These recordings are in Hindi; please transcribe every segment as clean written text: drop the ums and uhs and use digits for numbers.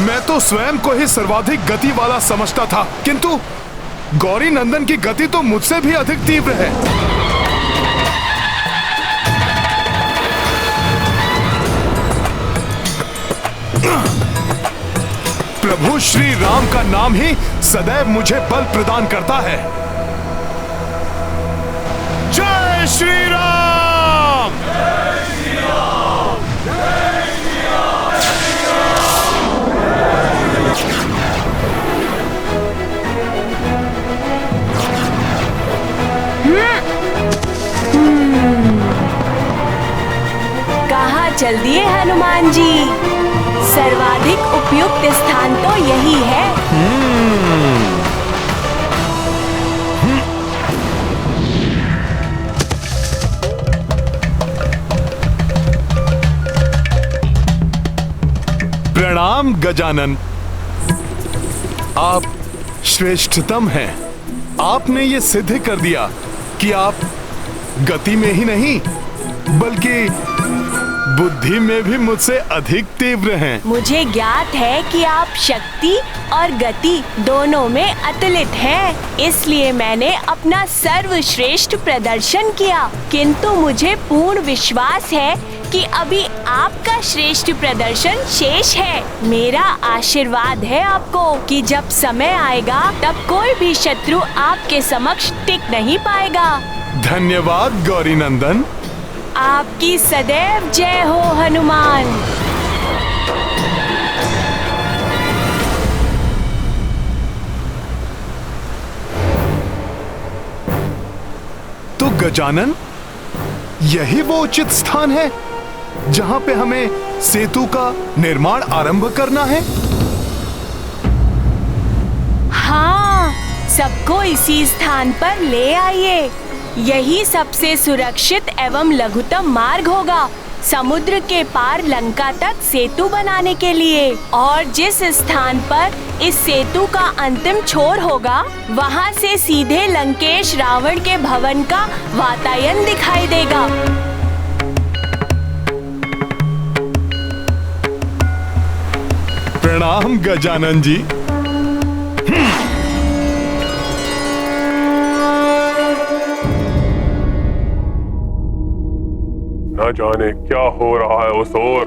मैं तो स्वयं को ही सर्वाधिक गति वाला समझता था, किंतु गौरी नंदन की गति तो मुझसे भी अधिक तीव्र है। प्रभु श्री राम का नाम ही सदैव मुझे बल प्रदान करता है। जय श्री राम! जय श्री राम! जय श्री राम! कहाँ चल दिए हनुमान जी? सर्वाधिक उपयुक्त स्थान तो यही है। प्रणाम गजानन, आप श्रेष्ठतम हैं। आपने ये सिद्ध कर दिया कि आप गति में ही नहीं बल्कि बुद्धि में भी मुझसे अधिक तीव्र हैं। मुझे ज्ञात है कि आप शक्ति और गति दोनों में अतुलित हैं। इसलिए मैंने अपना सर्वश्रेष्ठ प्रदर्शन किया, किंतु मुझे पूर्ण विश्वास है कि अभी आपका श्रेष्ठ प्रदर्शन शेष है। मेरा आशीर्वाद है आपको कि जब समय आएगा तब कोई भी शत्रु आपके समक्ष टिक नहीं पाएगा। धन्यवाद गौरी नंदन। आपकी सदैव जय हो हनुमान। तो गजानन, यही वो उचित स्थान है जहां पे हमें सेतु का निर्माण आरंभ करना है? हाँ, सबको इसी स्थान पर ले आइए। यही सबसे सुरक्षित एवं लघुतम मार्ग होगा समुद्र के पार लंका तक सेतु बनाने के लिए। और जिस स्थान पर इस सेतु का अंतिम छोर होगा, वहाँ से सीधे लंकेश रावण के भवन का वातायन दिखाई देगा। प्रणाम गजानन जी। न जाने क्या हो रहा है उस ओर।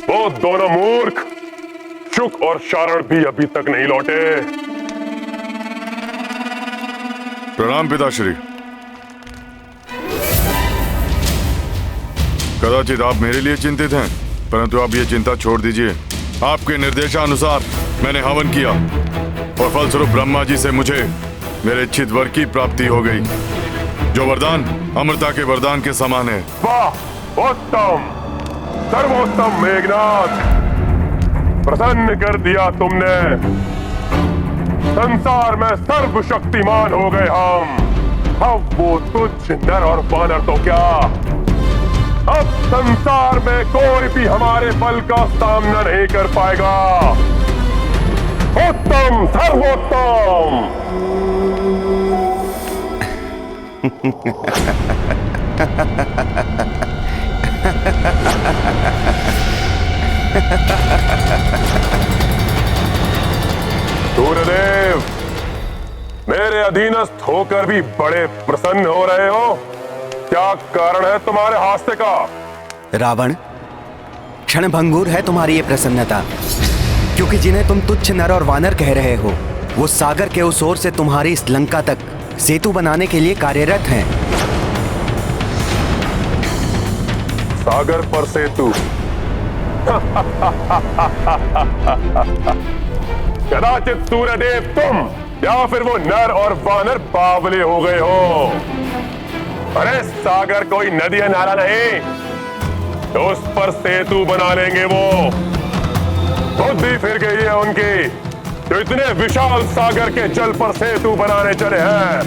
वो दोनों मूर्ख शुक और शारण भी अभी तक नहीं लौटे। प्रणाम पिताश्री। कदाचित आप मेरे लिए चिंतित हैं, परंतु आप ये चिंता छोड़ दीजिए। आपके निर्देशानुसार मैंने हवन किया और फलस्वरूप ब्रह्मा जी से मुझे मेरे इच्छित वर की प्राप्ति हो गई, जो वरदान अमृता के वरदान के समान है। वाह, उत्तम, सर्वोत्तम मेघनाथ, प्रसन्न कर दिया तुमने। संसार में सर्वशक्तिमान हो गए हम। अब वो तुच्छ नर और वानर तो क्या, अब संसार में कोई भी हमारे बल का सामना नहीं कर पाएगा। उत्तम, सर्वोत्तम। सूर्यदेव, मेरे अधीनस्थ होकर भी बड़े प्रसन्न हो रहे हो। क्या कारण है तुम्हारे हास्य का? रावण, क्षणभंगुर है तुम्हारी ये प्रसन्नता, क्योंकि जिन्हें तुम तुच्छ नर और वानर कह रहे हो, वो सागर के उस ओर से तुम्हारी इस लंका तक सेतु बनाने के लिए कार्यरत हैं। सागर पर सेतु? कदाचित सूर्यदेव तुम या फिर वो नर और वानर बावले हो गए हो। अरे सागर कोई नदी या नाला नहीं, तो उस पर सेतु बना लेंगे वो। बुद्धि फिर गई है उनकी, जो इतने विशाल सागर के जल पर सेतु बनाने चले हैं।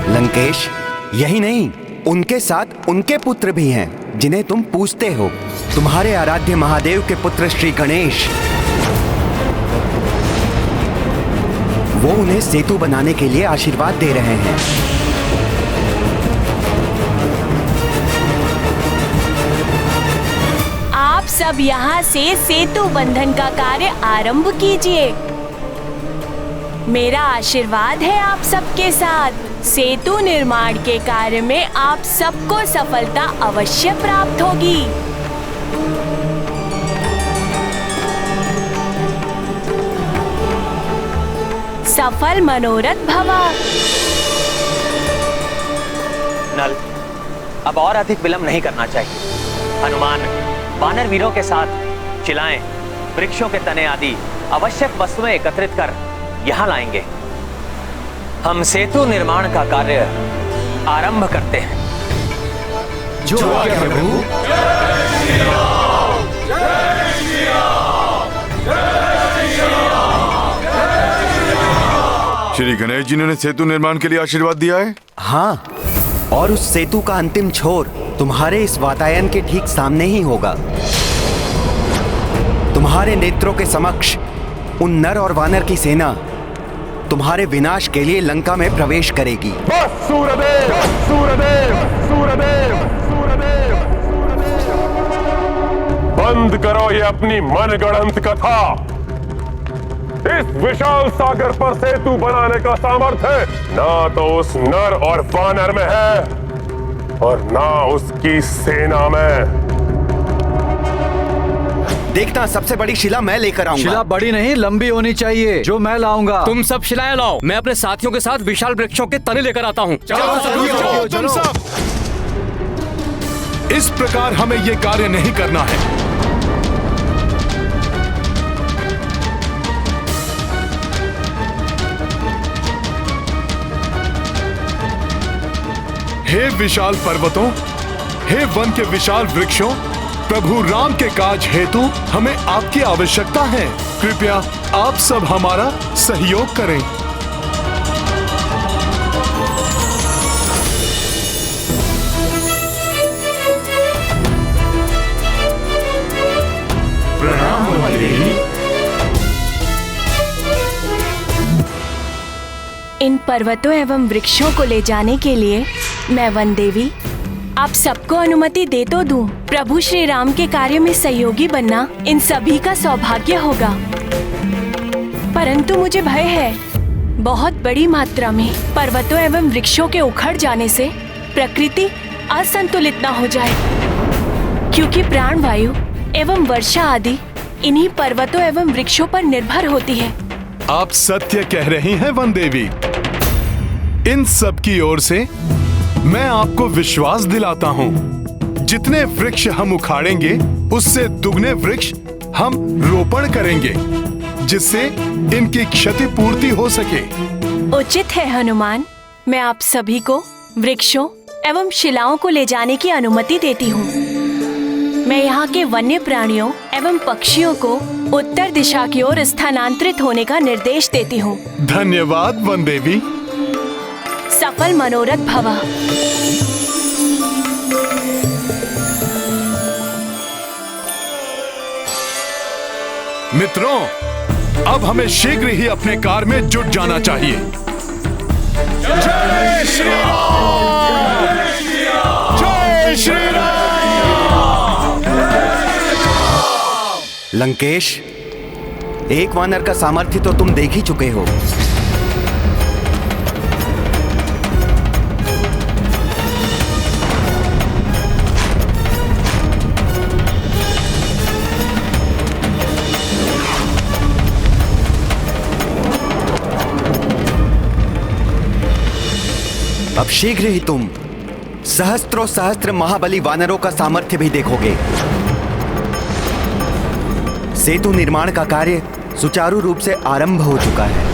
लंकेश, यही नहीं, उनके साथ उनके पुत्र भी हैं, जिन्हें तुम पूजते हो। तुम्हारे आराध्य महादेव के पुत्र श्री गणेश, वो उन्हें सेतु बनाने के लिए आशीर्वाद दे रहे हैं। सब यहाँ से सेतु बंधन का कार्य आरंभ कीजिए। मेरा आशीर्वाद है आप सबके साथ। सेतु निर्माण के कार्य में आप सबको सफलता अवश्य प्राप्त होगी। सफल मनोरथ भवा। नल, अब और अधिक विलंब नहीं करना चाहिए। हनुमान वानर वीरों के साथ शिलाएं, वृक्षों के तने आदि आवश्यक वस्तुएं एकत्रित कर यहाँ लाएंगे। हम सेतु निर्माण का कार्य आरंभ करते हैं। जो आज्ञा प्रभु। श्री गणेश जी ने सेतु निर्माण के लिए आशीर्वाद दिया है। हाँ, और उस सेतु का अंतिम छोर तुम्हारे इस वातायन के ठीक सामने ही होगा। तुम्हारे नेत्रों के समक्ष उन नर और वानर की सेना तुम्हारे विनाश के लिए लंका में प्रवेश करेगी। बस सूर्यदेव, सूर्यदेव, सूर्यदेव, सूर्यदेव, बंद करो ये अपनी मनगढ़ंत कथा। इस विशाल सागर पर सेतु बनाने का सामर्थ्य ना तो उस नर और वानर में है और ना उसकी सेना में। देखना, सबसे बड़ी शिला मैं लेकर आऊंगा। शिला बड़ी नहीं, लंबी होनी चाहिए, जो मैं लाऊंगा। तुम सब शिलाएं लाओ, मैं अपने साथियों के साथ विशाल वृक्षों के तने लेकर आता हूँ। तुम सब। इस प्रकार हमें ये कार्य नहीं करना है। हे विशाल पर्वतों, हे वन के विशाल वृक्षों, प्रभु राम के काज हेतु हमें आपकी आवश्यकता है। कृपया आप सब हमारा सहयोग करें। इन पर्वतों एवं वृक्षों को ले जाने के लिए मैं वन देवी आप सबको अनुमति दे तो दूं। प्रभु श्री राम के कार्य में सहयोगी बनना इन सभी का सौभाग्य होगा, परंतु मुझे भय है बहुत बड़ी मात्रा में पर्वतों एवं वृक्षों के उखड़ जाने से प्रकृति असंतुलित न हो जाए, क्योंकि प्राणवायु एवं वर्षा आदि इन्हीं पर्वतों एवं वृक्षों पर निर्भर होती है। आप सत्य कह रही हैं वन देवी। इन सब की ओर से मैं आपको विश्वास दिलाता हूँ, जितने वृक्ष हम उखाड़ेंगे उससे दुगने वृक्ष हम रोपण करेंगे, जिससे इनकी क्षतिपूर्ति हो सके। उचित है हनुमान, मैं आप सभी को वृक्षों एवं शिलाओं को ले जाने की अनुमति देती हूँ। मैं यहाँ के वन्य प्राणियों एवं पक्षियों को उत्तर दिशा की ओर स्थानांतरित होने का निर्देश देती हूँ। धन्यवाद वन देवी। सफल मनोरथ भवा। मित्रों, अब हमें शीघ्र ही अपने कार्य में जुट जाना चाहिए। जय श्री राम! जय श्री राम! लंकेश, एक वानर का सामर्थ्य तो तुम देख ही चुके हो। अब शीघ्र ही तुम सहस्त्रों सहस्त्र महाबली वानरों का सामर्थ्य भी देखोगे। सेतु निर्माण का कार्य सुचारू रूप से आरंभ हो चुका है।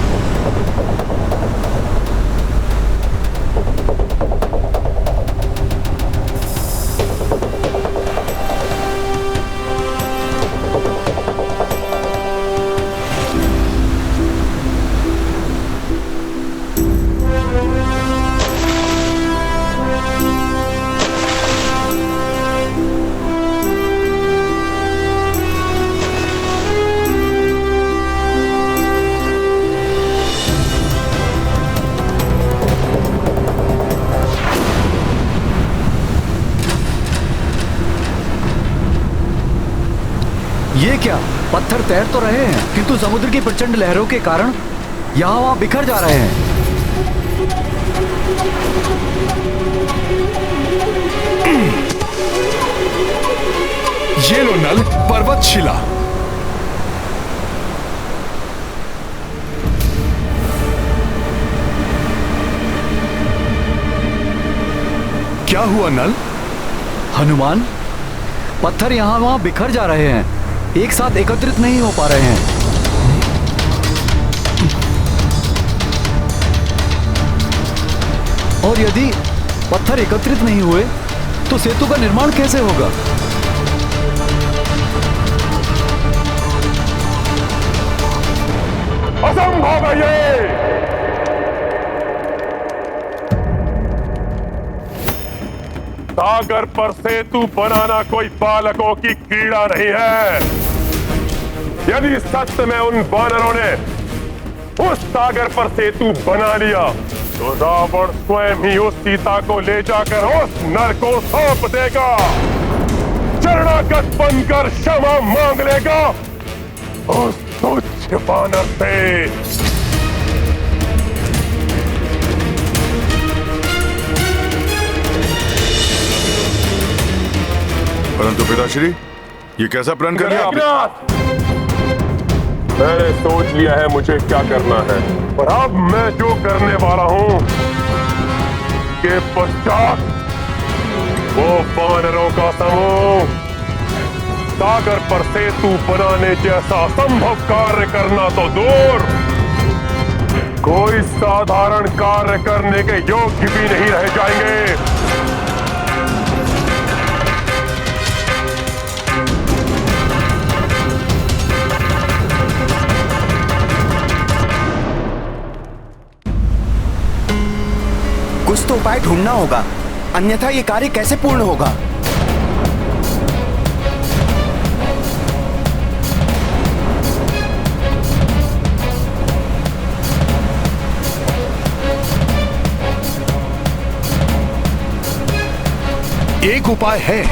क्या, पत्थर तैर तो रहे हैं किंतु समुद्र की प्रचंड लहरों के कारण यहाँ वहाँ बिखर जा रहे हैं। ये लो नल, पर्वत शिला। क्या हुआ नल? हनुमान, पत्थर यहाँ वहाँ बिखर जा रहे हैं, एक साथ एकत्रित नहीं हो पा रहे हैं। और यदि पत्थर एकत्रित नहीं हुए तो सेतु का निर्माण कैसे होगा? असंभव है ये। सागर पर सेतु बनाना कोई बालकों की क्रीड़ा नहीं है। यदि सत्य में उन वानरों ने उस सागर पर सेतु बना लिया तो रावण स्वयं ही उस सीता को ले जाकर उस नर को सौंप देगा, शरणागत बनकर क्षमा मांग लेगा उस तुच्छ वानर से। परंतु पिताश्री, ये कैसा प्रण कर लिया आपने? मैंने सोच लिया है मुझे क्या करना है, और अब मैं जो करने वाला हूं के पश्चात वो वानरों का समूह सागर पर सेतु बनाने जैसा असंभव कार्य करना तो दूर, कोई साधारण कार्य करने के योग्य भी नहीं रह जाएंगे। कुछ तो उपाय ढूंढना होगा, अन्यथा ये कार्य कैसे पूर्ण होगा? एक उपाय है।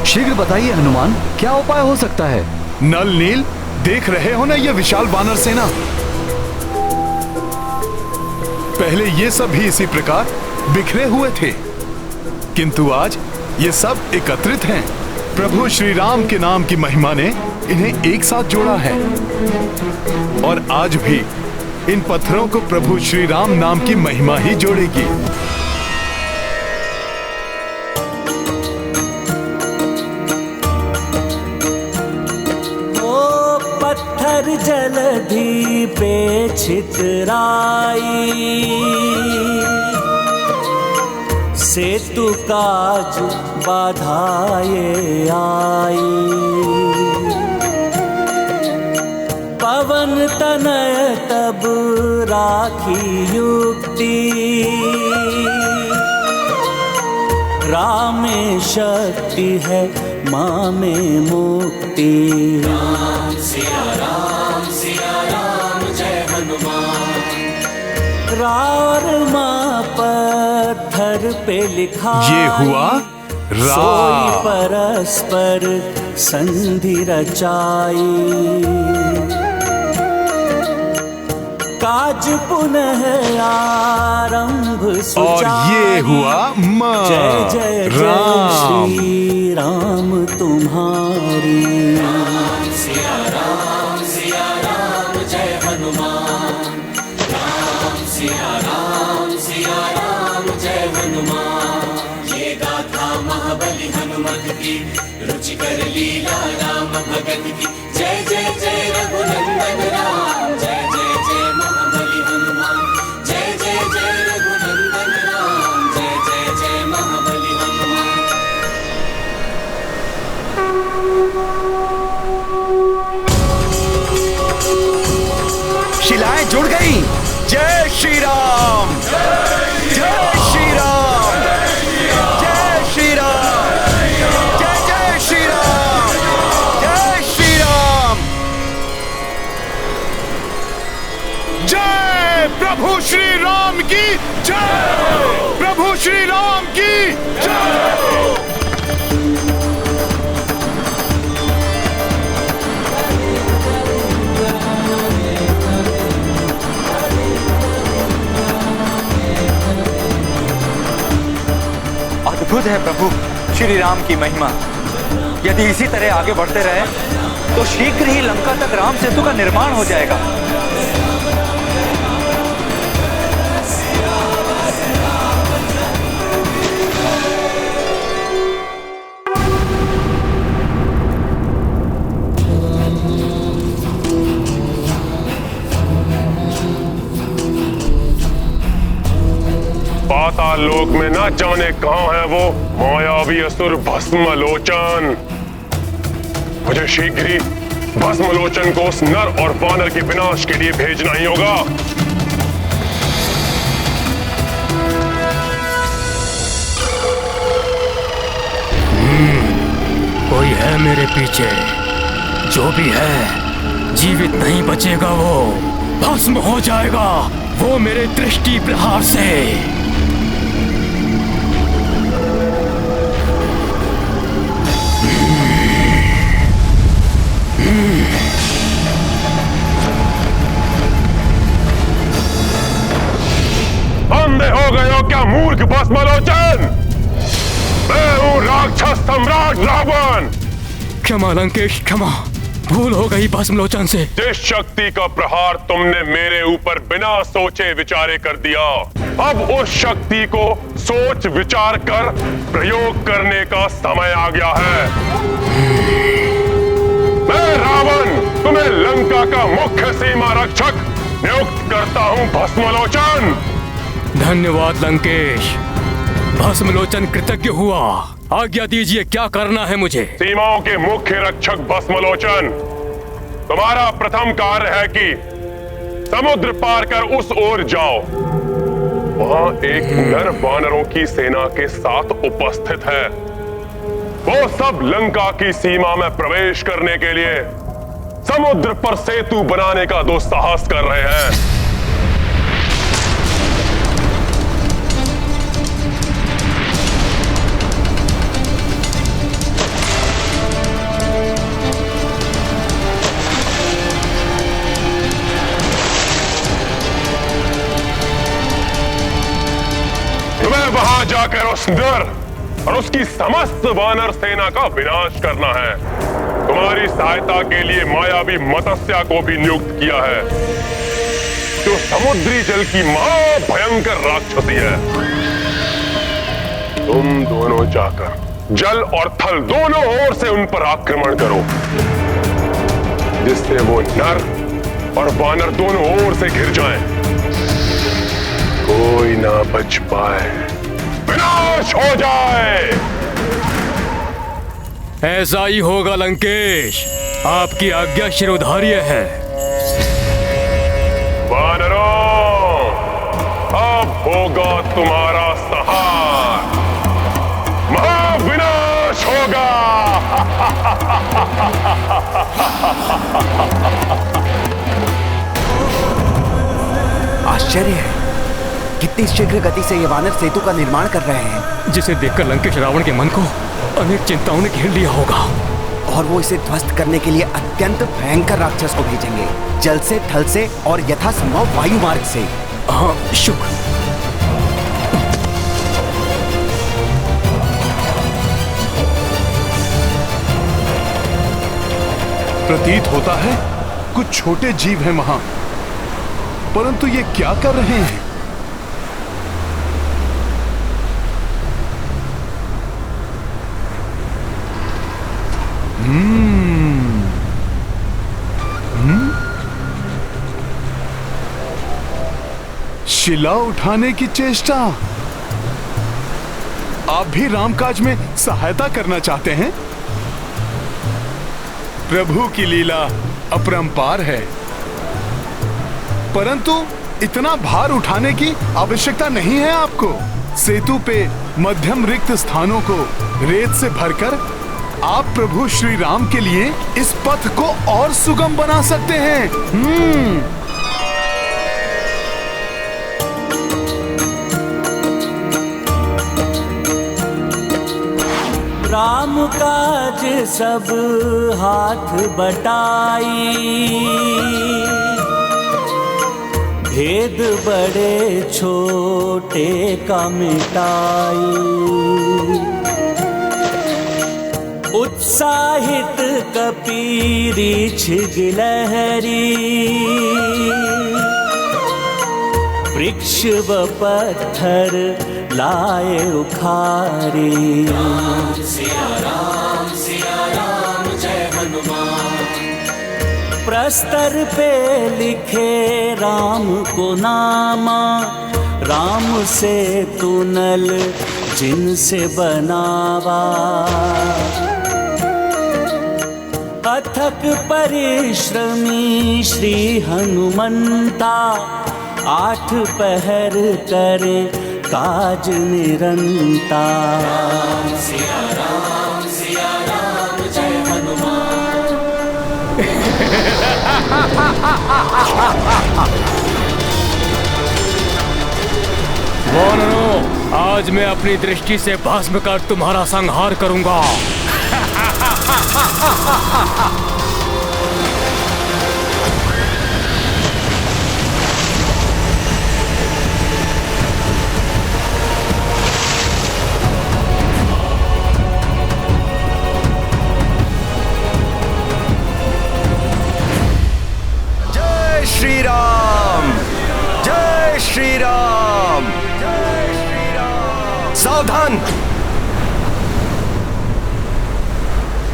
शीघ्र बताइए हनुमान, क्या उपाय हो सकता है? नल नील, देख रहे हो ना ये विशाल वानर सेना? पहले ये सब भी इसी प्रकार बिखरे हुए थे, किंतु आज ये सब एकत्रित हैं। प्रभु श्री राम के नाम की महिमा ने इन्हें एक साथ जोड़ा है, और आज भी इन पत्थरों को प्रभु श्री राम नाम की महिमा ही जोड़ेगी। पत्थर जलधि पे छितराई, सेतु काज बाधाए आई। पवन तनय तब राखी युक्ति, राम में शक्ति है माँ में मुक्ति। राम सिया राम जय हनुमान। रार माँ पत्थर पे लिखा ये हुआ सोई परस्पर संधि रचाई। काज पुनः आरंभ और ये हुआ माँ जय जय राम। श्री राम तुम्हारी। सिया राम जय हनुमान। सिया राम जय हनुमान। ये गाथा महाबली हनुमत की, रुचिकर लीला राम भगत की। जय जय जय रघुनंदन राम, जय जय जय महाबली हनुमान। जय जय जय रघुनंदन राम, जय जय जय महाबली हनुमान। शिलाएं जुड़ गई। जय श्री राम, जय श्री राम, जय श्री राम, जय जय श्री राम, जय श्री राम। जय प्रभु श्री राम की जय, प्रभु श्री राम की जय। अद्भुत है प्रभु श्री राम की महिमा। यदि इसी तरह आगे बढ़ते रहे तो शीघ्र ही लंका तक राम सेतु का निर्माण हो जाएगा। पाताल लोक में ना जाने कहां है वो मायावी असुर भस्मलोचन। मुझे शीघ्र ही भस्मलोचन को उस नर और वानर के विनाश के लिए भेजना ही होगा। कोई है मेरे पीछे, जो भी है जीवित नहीं बचेगा, वो भस्म हो जाएगा, वो मेरे दृष्टि प्रहार से। अंधे हो गए हो क्या मूर्ख भस्मलोचन? मैं हूं राक्षस सम्राट रावण। क्षमा लंकेश, क्षमा, भूल हो गई भस्मलोचन से। जिस शक्ति का प्रहार तुमने मेरे ऊपर बिना सोचे विचारे कर दिया, अब उस शक्ति को सोच विचार कर प्रयोग करने का समय आ गया है। मैं रावण तुम्हें लंका का मुख्य सीमा रक्षक नियुक्त करता हूं भस्मलोचन। धन्यवाद लंकेश, भस्मलोचन कृतज्ञ हुआ। आज्ञा दीजिए, क्या करना है मुझे? सीमाओं के मुख्य रक्षक भस्मलोचन, तुम्हारा प्रथम कार्य है कि समुद्र पार कर उस ओर जाओ। वहां एक नर वानरों की सेना के साथ उपस्थित है। वो सब लंका की सीमा में प्रवेश करने के लिए समुद्र पर सेतु बनाने का दुस्साहस कर रहे हैं। वहां जाकर उस नर और उसकी समस्त वानर सेना का विनाश करना है। तुम्हारी सहायता के लिए मायावी मत्स्या को भी नियुक्त किया है, जो समुद्री जल की महा भयंकर राक्षसी है। तुम दोनों जाकर जल और थल दोनों ओर से उन पर आक्रमण करो, जिससे वो नर और वानर दोनों ओर से घिर जाएं। कोई ना बच पाए, विनाश हो जाए। ऐसा ही होगा लंकेश, आपकी आज्ञा शिरोधार्य है। वानरों, अब होगा तुम्हारा संहार, महाविनाश होगा। आश्चर्य है, कितनी शीघ्र गति से ये वानर सेतु का निर्माण कर रहे हैं, जिसे देखकर लंकेश रावण के मन को अनेक चिंताओं ने घेर लिया होगा। और वो इसे ध्वस्त करने के लिए अत्यंत भयंकर राक्षस को भेजेंगे, जल से, थल से और यथासंभव वायु मार्ग से। हाँ, शुक्र। प्रतीत होता है कुछ छोटे जीव हैं वहां, परंतु ये क्या कर रहे हैं? शिला उठाने की चेष्टा। आप भी रामकाज में सहायता करना चाहते हैं? प्रभु की लीला अपरंपार है, परंतु इतना भार उठाने की आवश्यकता नहीं है आपको। सेतु पे मध्यम रिक्त स्थानों को रेत से भरकर आप प्रभु श्री राम के लिए इस पथ को और सुगम बना सकते हैं। राम काज सब हाथ बटाई, भेद बड़े छोटे का मिटाई। उत्साहित कपीरी छिगिलहरी वृक्ष व पत्थर लाए उखारी। सिया राम जय हनुमान। प्रस्तर पे लिखे राम को नामा, राम से तुनल जिनसे बनावा। अथक परिश्रमी श्री हनुमंता, 8 पहर करे काज निरंता। सिया राम जय हनुमान। वानरों, आज मैं अपनी दृष्टि से भस्म कर तुम्हारा संहार करूंगा। जय श्री राम, जय श्री राम, जय श्री राम। सावधान,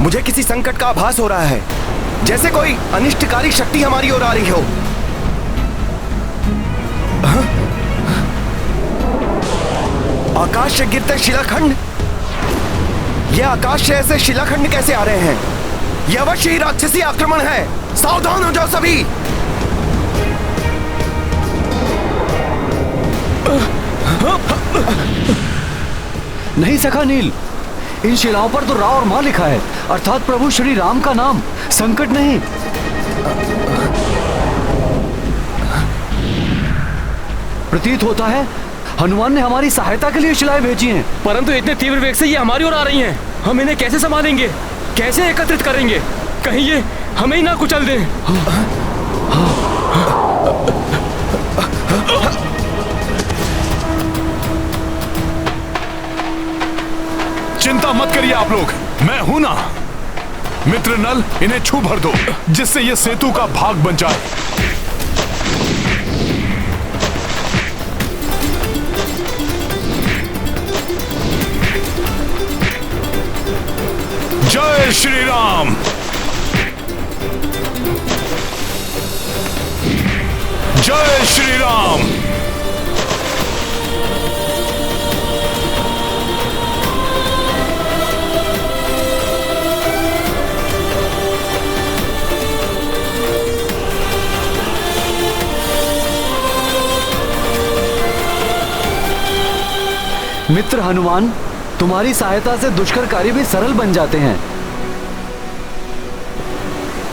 मुझे किसी संकट का आभास हो रहा है, जैसे कोई अनिष्टकारी शक्ति हमारी ओर आ रही हो। आकाश से गिरते शिलाखंड, यह आकाश से ऐसे शिलाखंड कैसे आ रहे हैं? यह अवश्य ही राक्षसी आक्रमण है। सावधान हो जाओ सभी। नहीं सखा नील, इन शिलाओं पर तो रा और मां लिखा है, अर्थात प्रभु श्री राम का नाम। संकट नहीं। प्रतीत होता है हनुमान ने हमारी सहायता के लिए शिलाएं भेजी हैं। परंतु इतने तीव्र वेग से ये हमारी ओर आ रही हैं। हम इन्हें कैसे संभालेंगे, कैसे एकत्रित करेंगे? कहीं ये हमें ही ना कुचल दें। चिंता मत करिए आप लोग, मैं हूं ना। मित्र नल, इन्हें छू भर दो, जिससे ये सेतु का भाग बन जाए। जय श्री राम, जय श्री राम। मित्र हनुमान, तुम्हारी सहायता से दुष्कर कार्य भी सरल बन जाते हैं।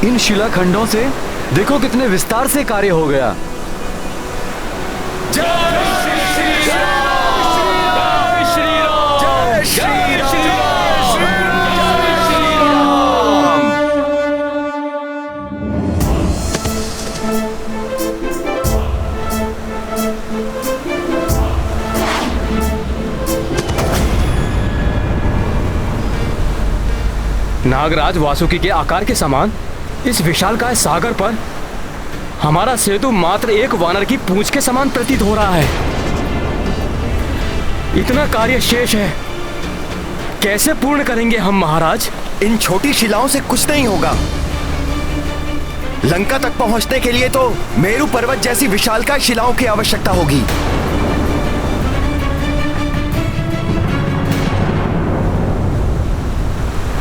इन शिलाखंडों से देखो कितने विस्तार से कार्य हो गया। नागराज वासुकी के आकार के समान इस विशालकाय सागर पर हमारा सेतु मात्र एक वानर की पूंछ के समान प्रतीत हो रहा है। इतना कार्य शेष है, कैसे पूर्ण करेंगे हम महाराज? इन छोटी शिलाओं से कुछ नहीं होगा। लंका तक पहुंचने के लिए तो मेरू पर्वत जैसी विशालकाय शिलाओं की आवश्यकता होगी।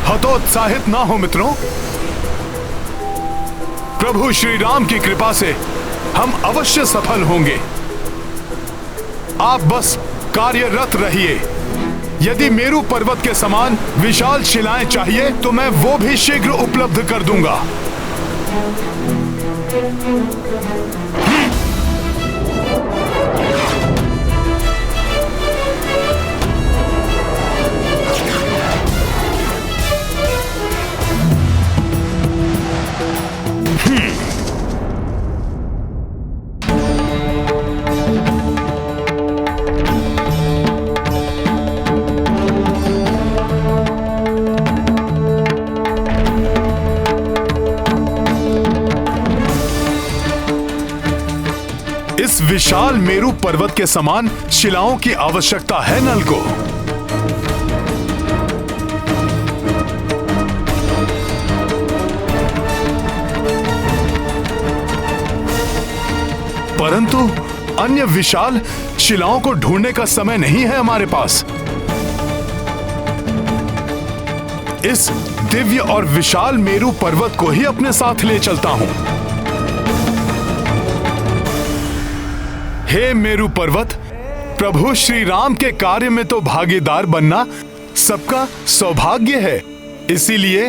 हतोत्साहित ना हो मित्रों, प्रभु श्री राम की कृपा से हम अवश्य सफल होंगे। आप बस कार्यरत रहिए। यदि मेरू पर्वत के समान विशाल शिलाएं चाहिए तो मैं वो भी शीघ्र उपलब्ध कर दूंगा। इस विशाल मेरू पर्वत के समान शिलाओं की आवश्यकता है नल को। परंतु अन्य विशाल शिलाओं को ढूंढने का समय नहीं है हमारे पास। इस दिव्य और विशाल मेरू पर्वत को ही अपने साथ ले चलता हूं। हे मेरू पर्वत, प्रभु श्री राम के कार्य में तो भागीदार बनना सबका सौभाग्य है। इसीलिए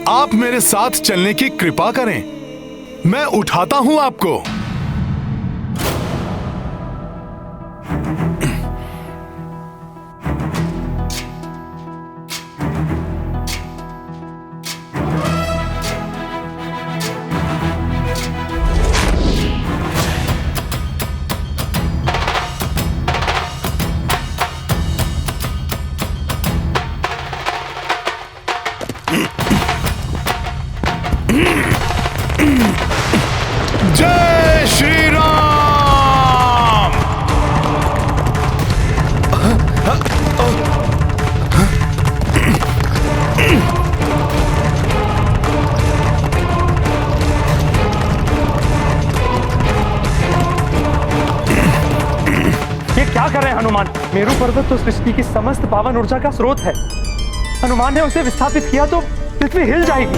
आप मेरे साथ चलने की कृपा करें। मैं उठाता हूं आपको। जय श्री राम। ये क्या कर रहे हैं हनुमान? मेरू पर्वत तो सृष्टि की समस्त पावन ऊर्जा का स्रोत है। हनुमान ने उसे विस्थापित किया तो पृथ्वी हिल जाएगी,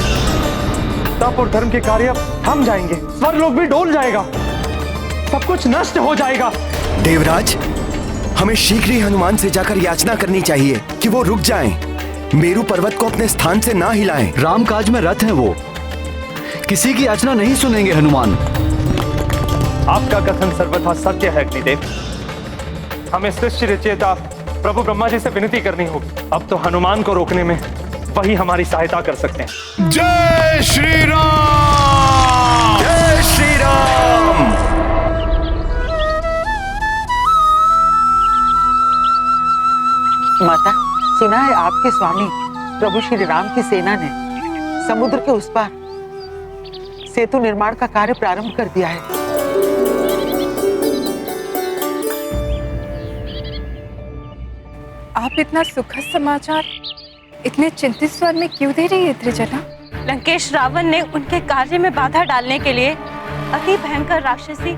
तप और धर्म के कार्य थम जाएंगे, स्वर्गलोक भी डोल जाएगा, सब कुछ नष्ट हो जाएगा। देवराज, हमें शीघ्र ही हनुमान से जाकर याचना करनी चाहिए कि वो रुक जाएं, मेरू पर्वत को अपने स्थान से ना हिलाएं। राम काज में रत हैं वो, किसी की याचना नहीं सुनेंगे हनुमान। आपका कथन सर्वथा सत्य है अग्निदेव। हमें सृष्टि रचयिता प्रभु ब्रह्मा जी से विनती करनी होगी। अब तो हनुमान को रोकने में वही हमारी सहायता कर सकते हैं। जय श्री राम। जय श्री राम। माता, सुना है आपके स्वामी प्रभु श्री राम की सेना ने समुद्र के उस पार सेतु निर्माण का कार्य प्रारंभ कर दिया है। आप इतना सुखद समाचार इतने चिंतित स्वर में क्यों दे रही है त्रिजना? लंकेश रावण ने उनके कार्य में बाधा डालने के लिए अति भयंकर राक्षसी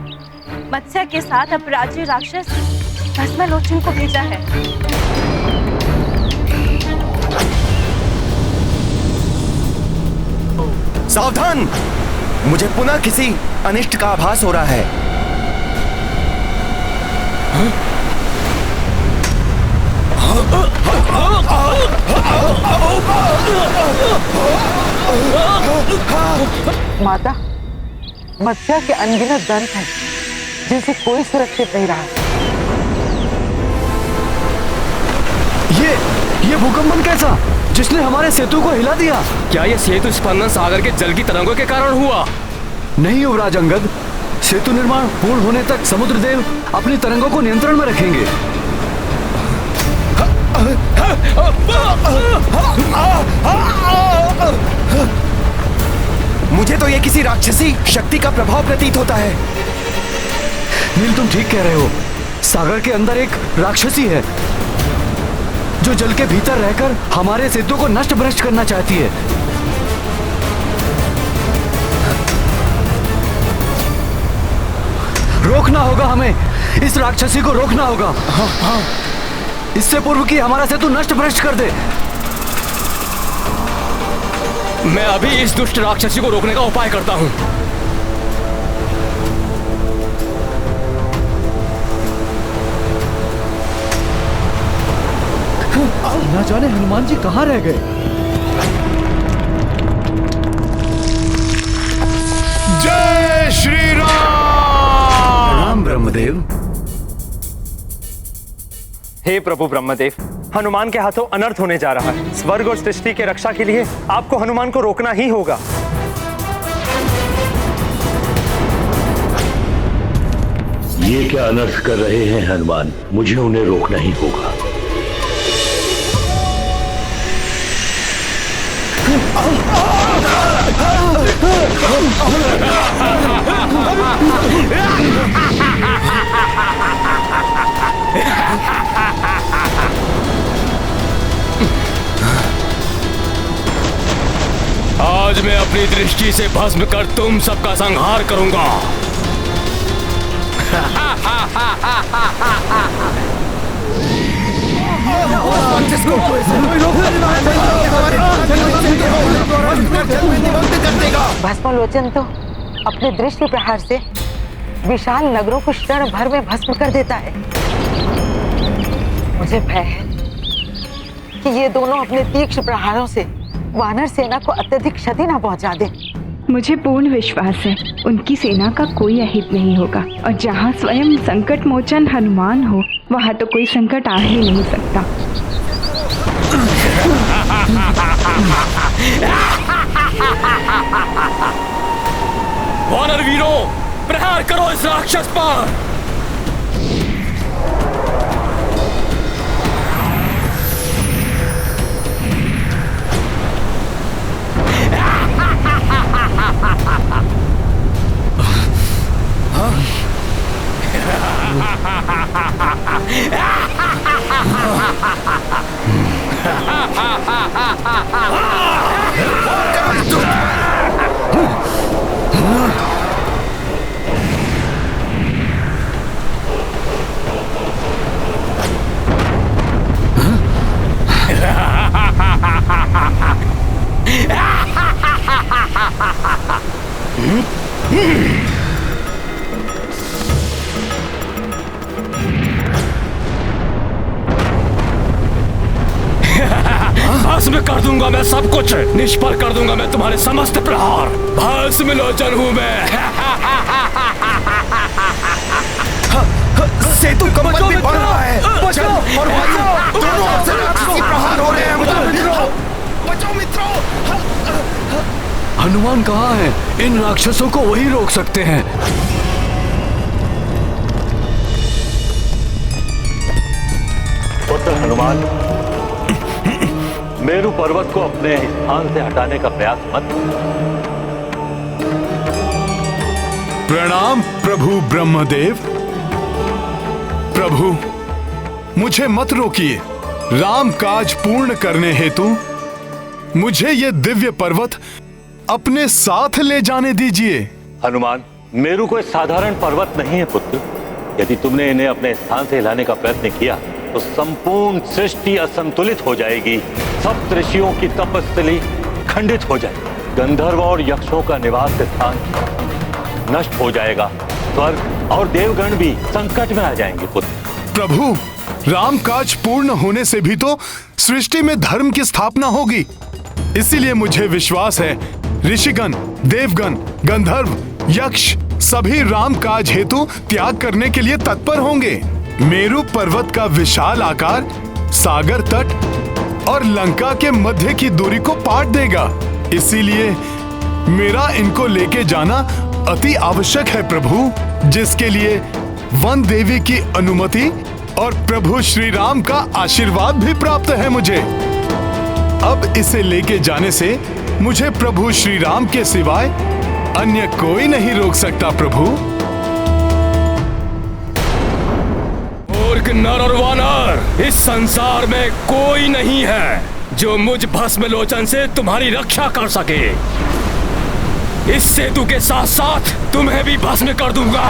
मत्स्य के साथ अपराज्य राक्षस भस्मलोचन को भेजा है। सावधान, मुझे पुनः किसी अनिष्ट का आभास हो रहा है। माता, मत्स्य के अनगिनत दंत हैं जिनसे कोई सुरक्षित नहीं रहा। ये भूकंपन कैसा, जिसने हमारे सेतु को हिला दिया? क्या ये सेतु स्पंदन सागर के जल की तरंगों के कारण हुआ? नहीं युवराज अंगद, सेतु निर्माण पूर्ण होने तक समुद्र देव अपनी तरंगों को नियंत्रण में रखेंगे। मुझे तो ये किसी राक्षसी शक्ति का प्रभाव प्रतीत होता है। नील, तुम ठीक कह रहे हो। सागर के अंदर एक राक्षसी है जो जल के भीतर रहकर हमारे सेतु को नष्ट भ्रष्ट करना चाहती है। रोकना होगा हमें, इस राक्षसी को रोकना होगा। हाँ। इससे पूर्व कि हमारा सेतु नष्ट भ्रष्ट कर दे। मैं अभी इस दुष्ट राक्षसी को रोकने का उपाय करता हूँ। ना जाने हनुमान जी कहाँ रह गए। जय श्री राम। ब्रह्मदेव। हे प्रभु ब्रह्मदेव, हनुमान के हाथों अनर्थ होने जा रहा है। स्वर्ग और सृष्टि के रक्षा के लिए आपको हनुमान को रोकना ही होगा। ये क्या अनर्थ कर रहे हैं हनुमान? मुझे उन्हें रोकना ही होगा। अपनी दृष्टि से भस्म कर तुम सबका संहार करूंगा। भस्मलोचन तो अपने दृष्टि प्रहार से विशाल नगरों को क्षण भर में भस्म कर देता है। मुझे भय है कि ये दोनों अपने तीक्ष्ण प्रहारों से वानर सेना को अत्यधिक क्षति न पहुंचा दे। मुझे पूर्ण विश्वास है उनकी सेना का कोई अहित नहीं होगा, और जहाँ स्वयं संकट मोचन हनुमान हो वहाँ तो कोई संकट आ ही नहीं सकता। वानर वीरों, प्रहार करो इस राक्षस पर। भस्म कर दूंगा मैं सब कुछ, निष्फल कर दूंगा मैं तुम्हारे समस्त प्रहार। भस्म लोचन हूं मैं। सेतु कमजोर भी बढ़ रहा है। जल और वायु दोनों ओर से राक्षसी प्रहार हो रहे हैं। बचाओ मित्रों। हनुमान कहाँ है? इन राक्षसों को वही रोक सकते हैं। पुत्र हनुमान, मेरु पर्वत को अपने स्थान से हटाने का प्रयास मत करो। प्रणाम प्रभु ब्रह्मदेव। प्रभु, मुझे मत रोकिए। राम काज पूर्ण करने हेतु मुझे ये दिव्य पर्वत अपने साथ ले जाने दीजिए। हनुमान, मेरु कोई साधारण पर्वत नहीं है पुत्र। यदि तुमने इन्हें अपने स्थान से हिलाने का प्रयत्न किया तो संपूर्ण सृष्टि असंतुलित हो जाएगी। सब ऋषियों की तपस्थली खंडित हो जाएगी। गंधर्व और यक्षों का निवास स्थान नष्ट हो जाएगा। स्वर्ग और देवगण भी संकट में आ जाएंगे पुत्र। प्रभु, राम काज पूर्ण होने से भी तो सृष्टि में धर्म की स्थापना होगी। इसीलिए मुझे विश्वास है ऋषिगण, देवगण, गंधर्व, यक्ष सभी राम काज हेतु त्याग करने के लिए तत्पर होंगे। मेरु पर्वत का विशाल आकार सागर तट और लंका के मध्य की दूरी को पाट देगा। इसीलिए मेरा इनको लेके जाना अति आवश्यक है प्रभु, जिसके लिए वन देवी की अनुमति और प्रभु श्री राम का आशीर्वाद भी प्राप्त है मुझे। अब इसे लेके जाने से मुझे प्रभु श्री राम के सिवाय अन्य कोई नहीं रोक सकता प्रभु। मूर्ख नर और वानर, इस संसार में कोई नहीं है जो मुझ भस्मलोचन से तुम्हारी रक्षा कर सके। इस सेतु के साथ साथ तुम्हें भी भस्म कर दूंगा,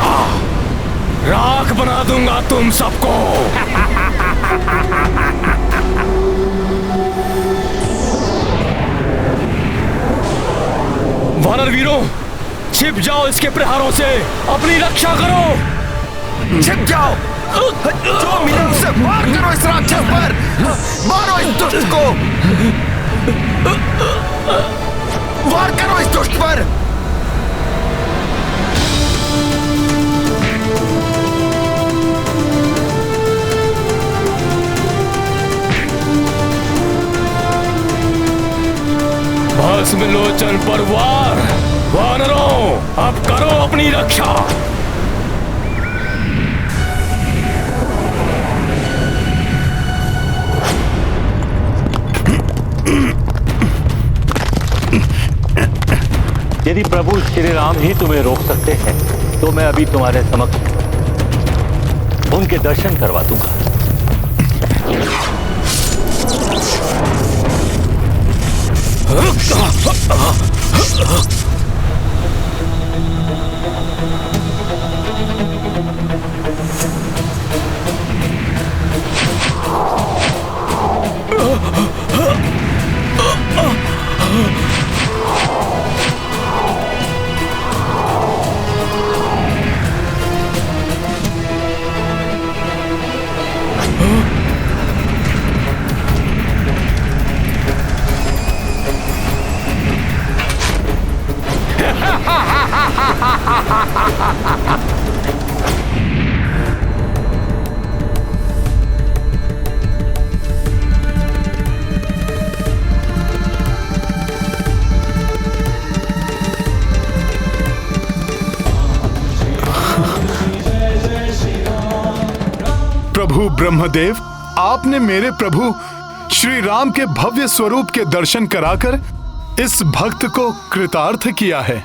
राख बना दूंगा तुम सबको। वानर वीरों, छिप जाओ इसके प्रहारों से, अपनी रक्षा करो। छिप जाओ। जो मिले उसे वार करो इस राक्षस पर। मारो इस दुष्ट को। वार करो इस दुष्ट पर। भस्मलोचन पर वार। वानरों, अब करो अपनी रक्षा। यदि प्रभु श्री राम ही तुम्हें रोक सकते हैं तो मैं अभी तुम्हारे समक्ष उनके दर्शन करवा दूंगा। प्रभु ब्रह्मदेव, आपने मेरे प्रभु श्री राम के भव्य स्वरूप के दर्शन कराकर इस भक्त को कृतार्थ किया है,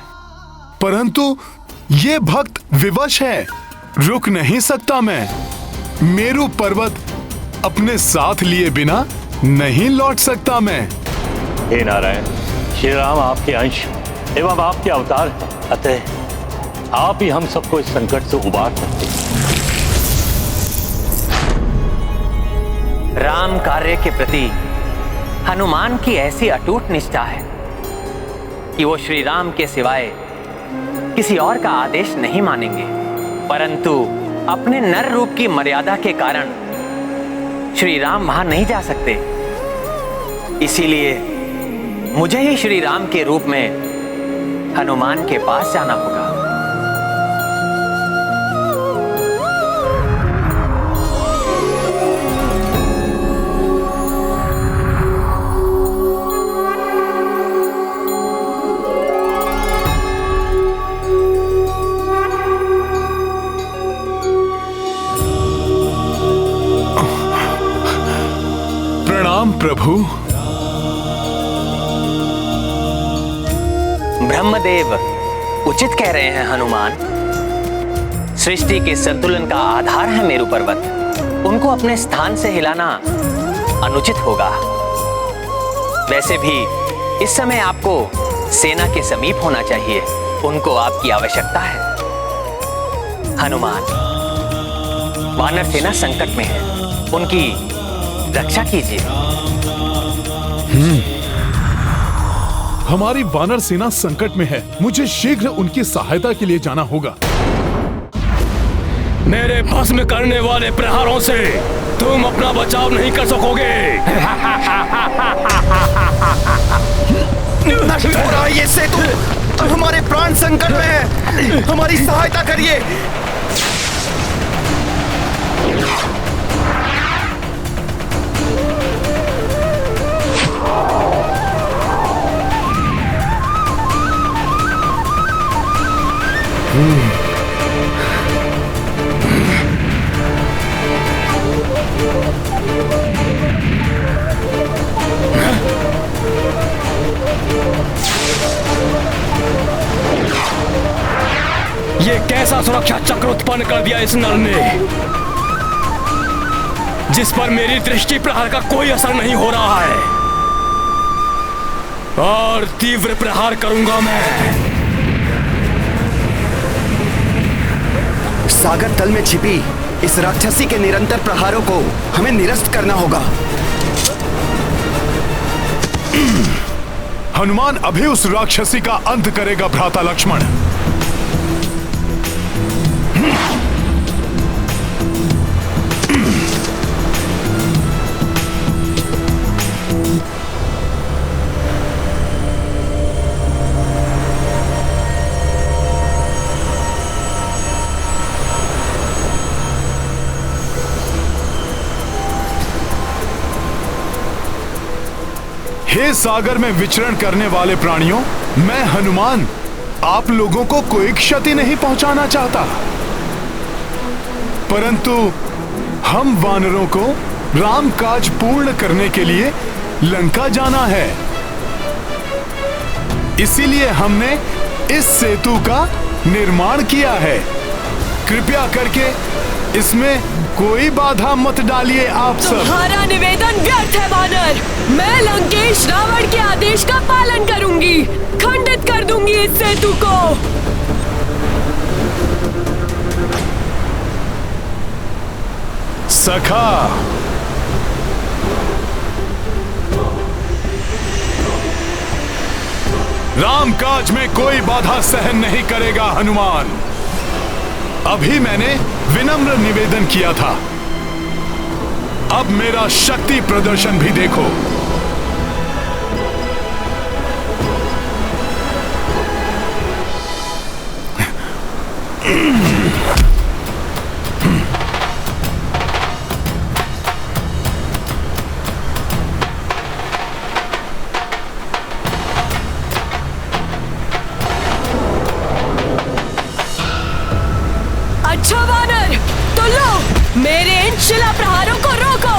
परंतु ये भक्त विवश है, रुक नहीं सकता मैं। मेरू पर्वत अपने साथ लिए बिना नहीं लौट सकता मैं। हे नारायण, श्री राम आपके अंश एवं आपके अवतार हैं, अतः आप ही हम सबको इस संकट से उबार सकते हैं। राम कार्य के प्रति हनुमान की ऐसी अटूट निष्ठा है कि वो श्री राम के सिवाय किसी और का आदेश नहीं मानेंगे, परंतु अपने नर रूप की मर्यादा के कारण श्री राम वहां नहीं जा सकते। इसीलिए मुझे ही श्री राम के रूप में हनुमान के पास जाना होगा। प्रभु। ब्रह्मदेव उचित कह रहे हैं हनुमान। सृष्टि के संतुलन का आधार है मेरू पर्वत, उनको अपने स्थान से हिलाना अनुचित होगा। वैसे भी इस समय आपको सेना के समीप होना चाहिए, उनको आपकी आवश्यकता है। हनुमान, वानर सेना संकट में है, उनकी रक्षा कीजिए। हमारी वानर सेना संकट में है, मुझे शीघ्र उनकी सहायता के लिए जाना होगा। मेरे भस्म करने वाले प्रहारों से तुम अपना बचाव नहीं कर सकोगे। नष्ट हो रहा है ये सेतु, हमारे प्राण संकट में है, हमारी सहायता करिए। ये कैसा सुरक्षा चक्र उत्पन्न कर दिया इस नर ने, जिस पर मेरी दृष्टि प्रहार का कोई असर नहीं हो रहा है। और तीव्र प्रहार करूंगा मैं। सागर तल में छिपी इस राक्षसी के निरंतर प्रहारों को हमें निरस्त करना होगा। हनुमान अभी उस राक्षसी का अंत करेगा भ्राता लक्ष्मण। हे सागर में विचरण करने वाले प्राणियों, मैं हनुमान आप लोगों को कोई क्षति नहीं पहुंचाना चाहता, परंतु हम वानरों को राम काज पूर्ण करने के लिए लंका जाना है। इसीलिए हमने इस सेतु का निर्माण किया है। कृपया करके इसमें कोई बाधा मत डालिए आप सब। तुम्हारा निवेदन व्यर्थ है वानर। मैं लंकेश रावण के आदेश का पालन करूंगी, खंडित कर दूंगी इस सेतु को। सखा, रामकाज में कोई बाधा सहन नहीं करेगा हनुमान। अभी मैंने विनम्र निवेदन किया था, अब मेरा शक्ति प्रदर्शन भी देखो। अच्छा वानर, तो लो मेरे इन शिला प्रहारों को रोको।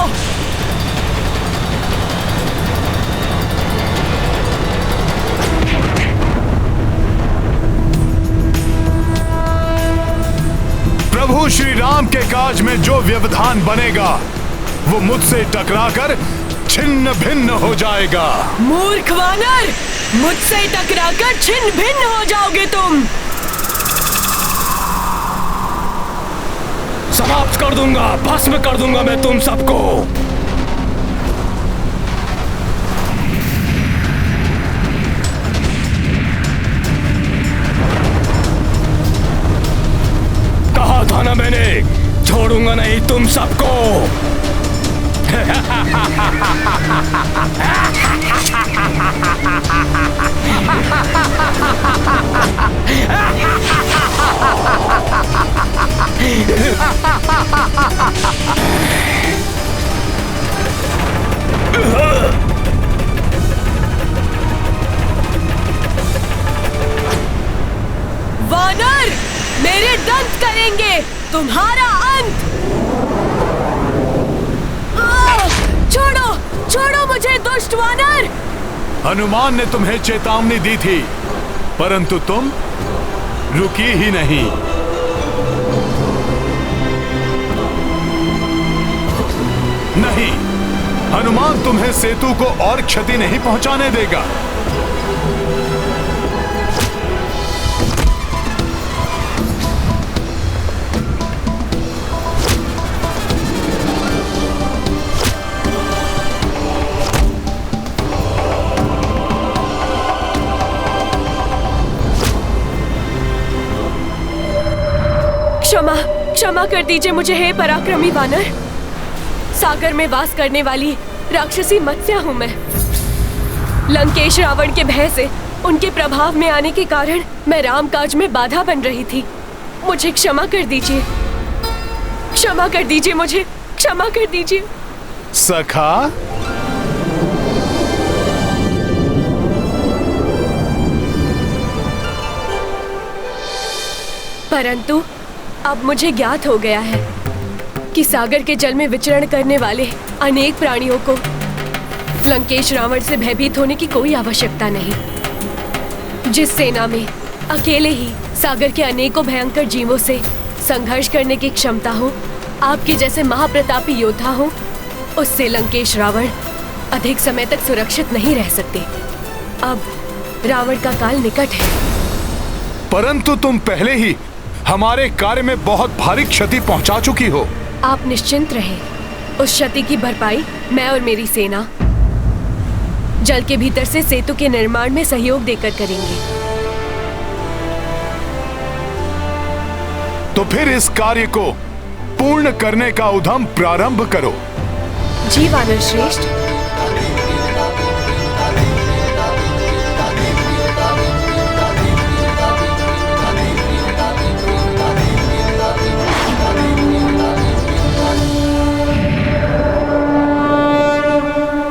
प्रभु श्री राम के काज में जो व्यवधान बनेगा वो मुझसे टकराकर छिन्न भिन्न हो जाएगा। मूर्ख वानर, मुझसे टकराकर छिन्न भिन्न हो जाओगे तुम। समाप्त कर दूंगा, भस्म कर दूंगा मैं तुम सबको। कहा था ना मैंने, छोड़ूंगा नहीं तुम सबको। वानर, मेरे दंत करेंगे तुम्हारा अंत। छोड़ो, छोड़ो मुझे दुष्ट वानर। हनुमान ने तुम्हें चेतावनी दी थी, परंतु तुम रुकी ही नहीं। नहीं, हनुमान तुम्हें सेतु को और क्षति नहीं पहुंचाने देगा। क्षमा, क्षमा कर दीजिए मुझे हे पराक्रमी वानर। सागर में वास करने वाली राक्षसी मत्स्या हूँ मैं। लंकेश रावण के भय से, उनके प्रभाव में आने के कारण मैं रामकाज में बाधा बन रही थी। मुझे क्षमा कर दीजिए, क्षमा कर दीजिए, मुझे क्षमा कर दीजिए। सखा, परंतु अब मुझे ज्ञात हो गया है कि सागर के जल में विचरण करने वाले अनेक प्राणियों को लंकेश रावण से भयभीत होने की कोई आवश्यकता नहीं। जिस सेना में अकेले ही सागर के अनेकों भयंकर जीवों से संघर्ष करने की क्षमता हो, आपके जैसे महाप्रतापी योद्धा हो, उससे लंकेश रावण अधिक समय तक सुरक्षित नहीं रह सकते। अब रावण का काल निकट है। परंतु तुम पहले ही हमारे कार्य में बहुत भारी क्षति पहुंचा चुकी हो। आप निश्चिंत रहें, उस क्षति की भरपाई मैं और मेरी सेना जल के भीतर से सेतु के निर्माण में सहयोग देकर करेंगे। तो फिर इस कार्य को पूर्ण करने का उद्यम प्रारंभ करो। जी वानर श्रेष्ठ।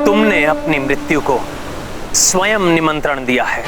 तुमने अपनी मृत्यु को स्वयं निमंत्रण दिया है।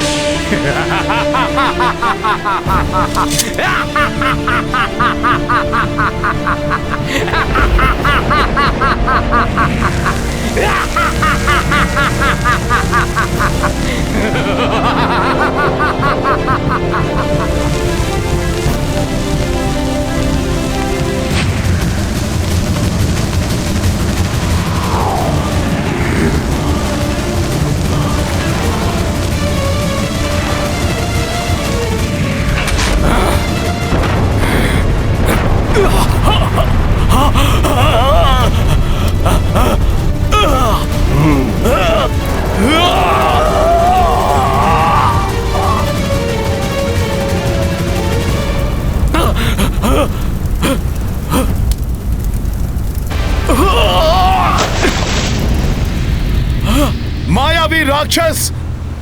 मायावी राक्षस,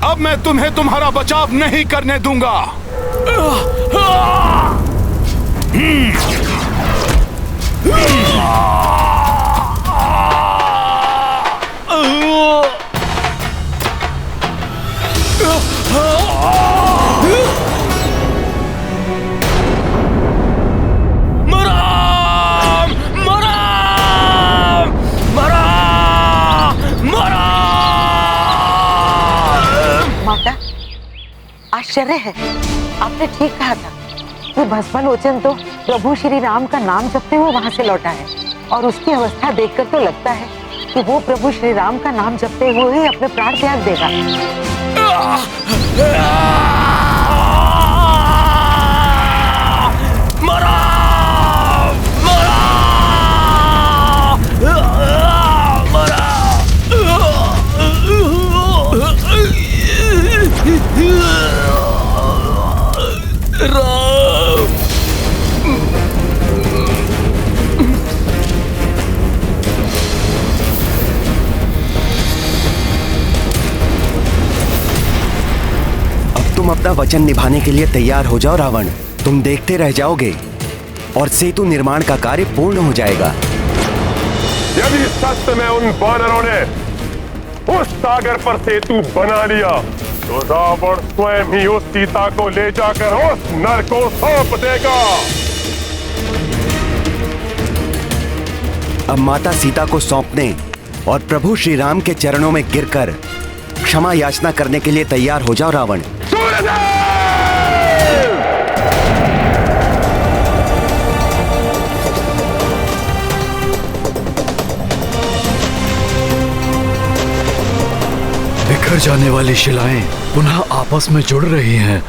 अब मैं तुम्हें तुम्हारा बचाव नहीं करने दूंगा। आश्चर्य है, आपने ठीक कहा था। वो भस्मलोचन तो प्रभु श्री राम का नाम जपते हुए वहां से लौटा है, और उसकी अवस्था देखकर तो लगता है कि वो प्रभु श्री राम का नाम जपते हुए ही अपने प्राण त्याग देगा। तुम अपना वचन निभाने के लिए तैयार हो जाओ रावण। तुम देखते रह जाओगे और सेतु निर्माण का कार्य पूर्ण हो जाएगा। यदि सच में उन वानरों ने उस सागर पर सेतु बना लिया तो रावण स्वयं ही उस सीता को ले जाकर उस नर को सौंप देगा। अब माता सीता को सौंपने और प्रभु श्री राम के चरणों में गिरकर क्षमा याचना करने के लिए तैयार हो जाओ रावण। बिखर जाने वाली शिलाएं पुनः आपस में जुड़ रही हैं।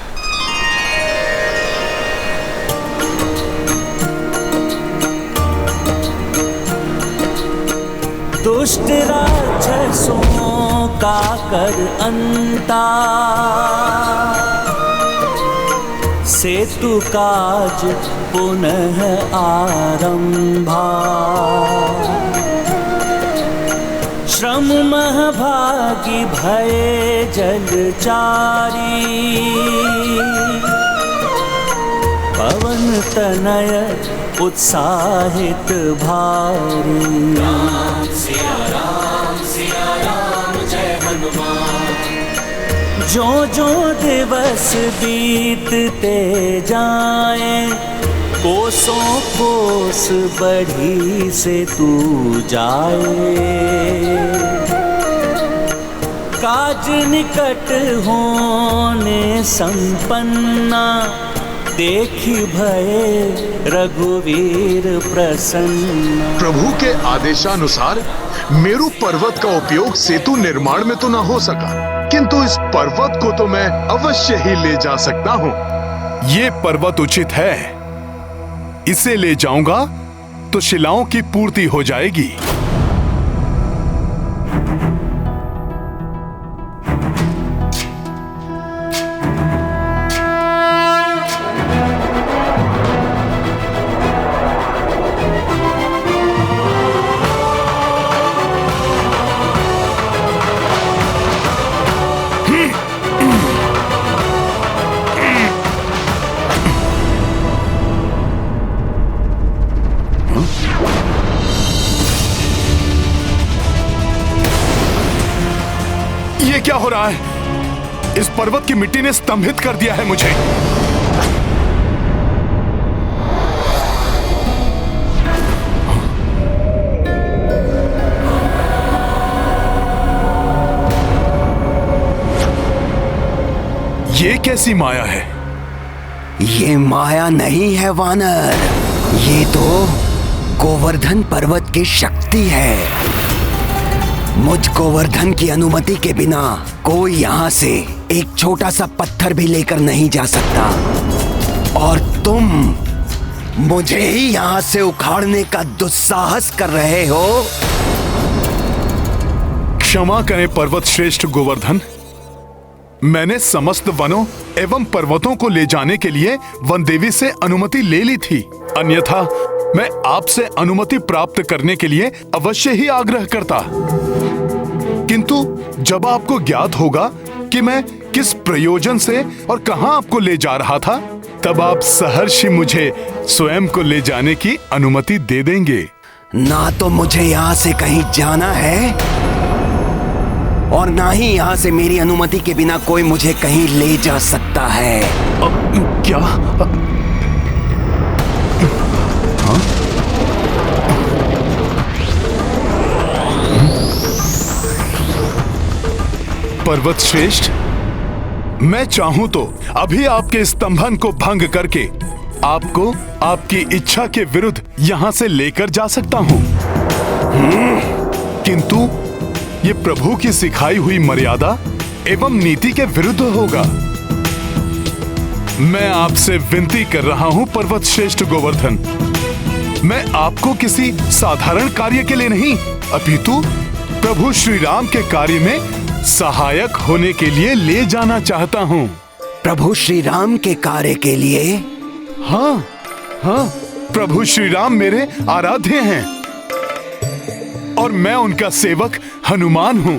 दुष्ट राक्षसों का कर अंता, सेतु काज पुनः आरंभा। श्रम महभागी भये जलचारी, पवन तनय उत्साहित भारी। राम सिया राम जय हनुमान। जो दिवस बीतते जाएं, कोसों कोस बढ़ी से तू जाए। काज निकट होने संपन्ना, देखी भये रघुवीर प्रसन्न। प्रभु के आदेशानुसार मेरू पर्वत का उपयोग सेतु निर्माण में तो न हो सका, किंतु इस पर्वत को तो मैं अवश्य ही ले जा सकता हूँ। ये पर्वत उचित है, इसे ले जाऊंगा तो शिलाओं की पूर्ति हो जाएगी। ये क्या हो रहा है? इस पर्वत की मिट्टी ने स्तंभित कर दिया है मुझे। ये कैसी माया है? ये माया नहीं है वानर, ये तो गोवर्धन पर्वत की शक्ति है। मुझ गोवर्धन की अनुमति के बिना कोई यहाँ से एक छोटा सा पत्थर भी लेकर नहीं जा सकता, और तुम मुझे ही यहाँ से उखाड़ने का दुस्साहस कर रहे हो। क्षमा करें पर्वत श्रेष्ठ गोवर्धन। मैंने समस्त वनों एवं पर्वतों को ले जाने के लिए वन देवी से अनुमति ले ली थी, अन्यथा मैं आपसे अनुमति प्राप्त करने के लिए अवश्य ही आग्रह करता। किंतु जब आपको ज्ञात होगा कि मैं किस प्रयोजन से और कहां आपको ले जा रहा था, तब आप सहर्ष ही मुझे स्वयं को ले जाने की अनुमति दे देंगे। ना तो मुझे यहाँ से कहीं जाना है और ना ही यहाँ से मेरी अनुमति के बिना कोई मुझे कहीं ले जा सकता है। क्या? हाँ? पर्वत श्रेष्ठ, मैं चाहूं तो अभी आपके स्तंभन को भंग करके आपको आपकी इच्छा के विरुद्ध यहां से लेकर जा सकता हूं, किंतु ये प्रभु की सिखाई हुई मर्यादा एवं नीति के विरुद्ध होगा। मैं आपसे विनती कर रहा हूं पर्वत श्रेष्ठ गोवर्धन, मैं आपको किसी साधारण कार्य के लिए नहीं, अपितु प्रभु श्री राम के कार्य में सहायक होने के लिए ले जाना चाहता हूं। प्रभु श्री राम के कार्य के लिए? हाँ हाँ, प्रभु श्री राम मेरे आराध्य हैं और मैं उनका सेवक हनुमान हूं।